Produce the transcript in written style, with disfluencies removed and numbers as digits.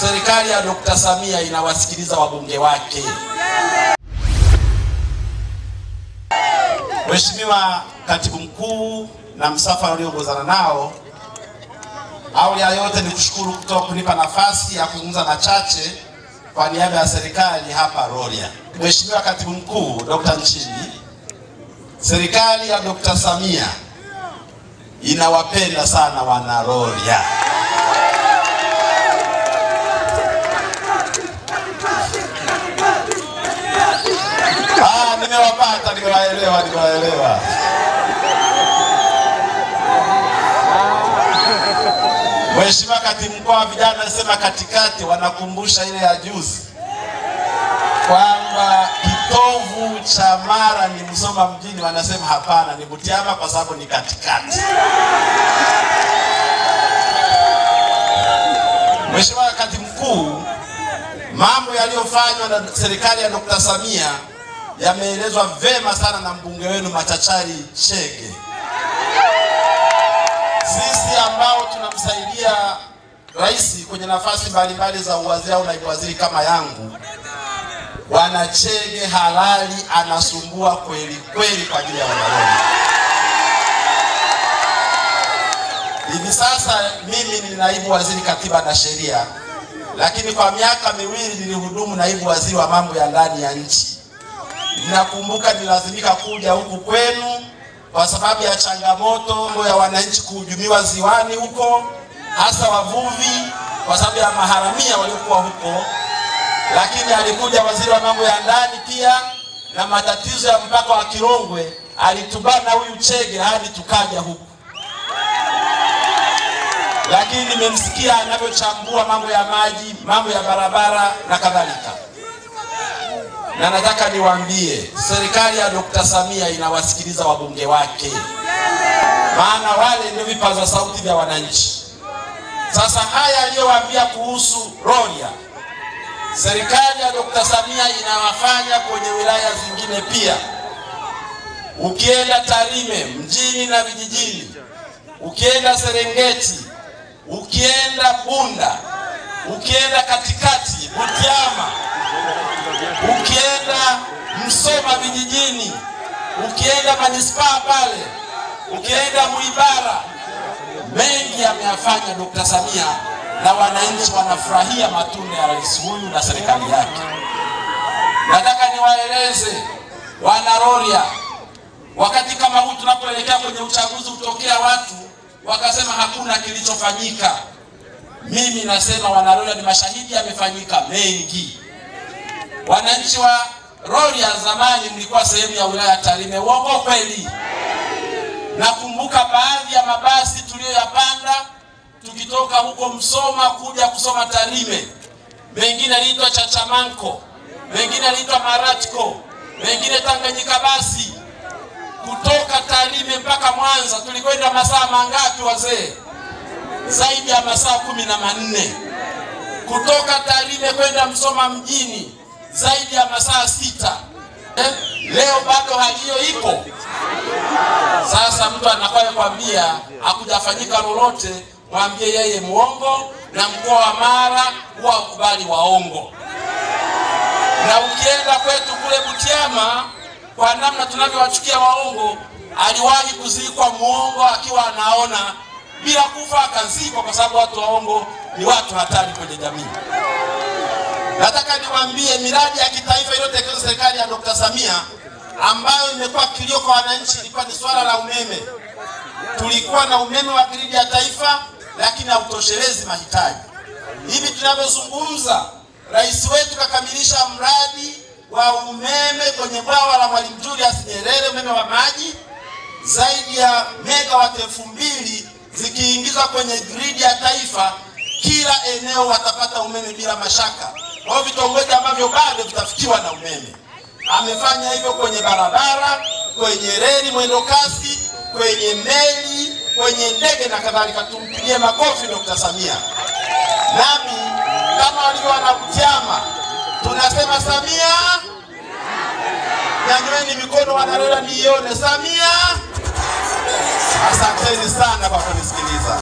serikali ya Dr. Samia inawasikiliza wabunge wake. Mheshimiwa Katibu Mkuu na msafara ulioongozana nao, awali ya yote ni kushukuru kutoka kunipa nafasi ya kuzungumza machache kwa niaba ya serikali hapa Rorya. Mheshimiwa Katibu Mkuu Dr. Nchimbi, serikali ya Dr. Samia inawapenda sana wana Rorya. Nimewapata, nimewaelewa. Mheshimiwa Katibu Mkuu wa vijana anasema katikati wanakumbusha ile ya juzi kwamba kitovu cha Mara ni Musoma mjini, wanasema hapana, ni Butiama kwa sababu ni katikati. Mheshimiwa Katibu Mkuu, mambo yaliyofanywa na serikali ya Dr. Samia yameelezwa vema sana na mbunge wenu Machachari Chege. Sisi ambao tunamsaidia rais kwenye nafasi mbalimbali za uwaziri au naibu waziri kama yangu, Bwana Chege halali anasumbua kweli kweli kwa ajili ya wanaroni. Hivi sasa mimi ni naibu waziri katiba na sheria, lakini kwa miaka miwili nilihudumu naibu waziri wa mambo ya ndani ya nchi. Ninakumbuka nilazimika kuja huku kwenu kwa sababu ya changamoto ya wananchi kuhujumiwa ziwani huko, hasa wavuvi, kwa sababu ya maharamia waliokuwa huko. Lakini alikuja waziri wa mambo ya ndani pia, na matatizo ya mpaka wa Kirongwe alitubana huyu Chege hadi tukaja huku. Lakini nimemsikia anavyochambua mambo ya maji, mambo ya barabara na kadhalika. Na nataka niwaambie serikali ya Dr. Samia inawasikiliza wabunge wake, maana wale ndio vipaza sauti vya wananchi. Sasa haya aliyowaambia kuhusu Rorya, serikali ya Dr. Samia inawafanya kwenye wilaya zingine pia. Ukienda Tarime mjini na vijijini, ukienda Serengeti, ukienda Bunda, ukienda katikati Butiama, ukienda Musoma vijijini, ukienda manispaa pale, ukienda Muibara, mengi ameyafanya Dr. Samia na wananchi wanafurahia matunda ya rais huyu na serikali yake. Nataka niwaeleze wana Rorya, wakati kama huu tunapoelekea kwenye uchaguzi, utokea watu wakasema hakuna kilichofanyika. Mimi nasema wana Rorya ni mashahidi, yamefanyika mengi. Wananchi wa Rorya zamani mlikuwa sehemu ya wilaya ya Tarime, uongo kweli? Nakumbuka baadhi ya mabasi tuliyoyapanda tukitoka huko Musoma kuja kusoma Tarime. Mengine yaliitwa Chachamanko, mengine yaliitwa Maratiko, mengine Tanganyika basi. Kutoka Tarime mpaka Mwanza tulikwenda masaa mangapi wazee? Zaidi ya masaa 14. Kutoka Tarime kwenda Musoma mjini zaidi ya masaa 6. Leo bado hali hiyo ipo. Sasa mtu anakwambia hakujafanyika lolote, mwambie yeye muongo, na mkoa wa Mara huwa ukubali waongo. Na ukienda kwetu kule Butiama, kwa namna tunavyowachukia waongo, aliwahi kuzikwa muongo akiwa anaona bila kufa, akazikwa kwa sababu watu waongo ni watu hatari kwenye jamii. Nataka niwaambie miradi ya kitaifa iliyotekelezwa serikali ya Dr. Samia ambayo imekuwa kilio kwa wananchi ilikuwa ni swala la umeme. Tulikuwa na umeme wa gridi ya taifa, lakini hautoshelezi mahitaji. Hivi tunavyozungumza, rais wetu kakamilisha mradi wa umeme kwenye bwawa la Mwalimu Julius Nyerere, umeme wa maji zaidi ya megawati 2000 zikiingizwa kwenye gridi ya taifa. Kila eneo watapata umeme bila mashaka. Kwa vitongoji ambavyo bado vitafikiwa na umeme. Amefanya hivyo kwenye barabara, kwenye reli mwendo kasi, kwenye meli, kwenye ndege na kadhalika. Tumpigie makofi Dr. Samia. Nami kama walivyo wana Butiama tunasema Samia. Nyanyueni mikono wana Rorya nione Samia. Asanteni sana kwa kunisikiliza.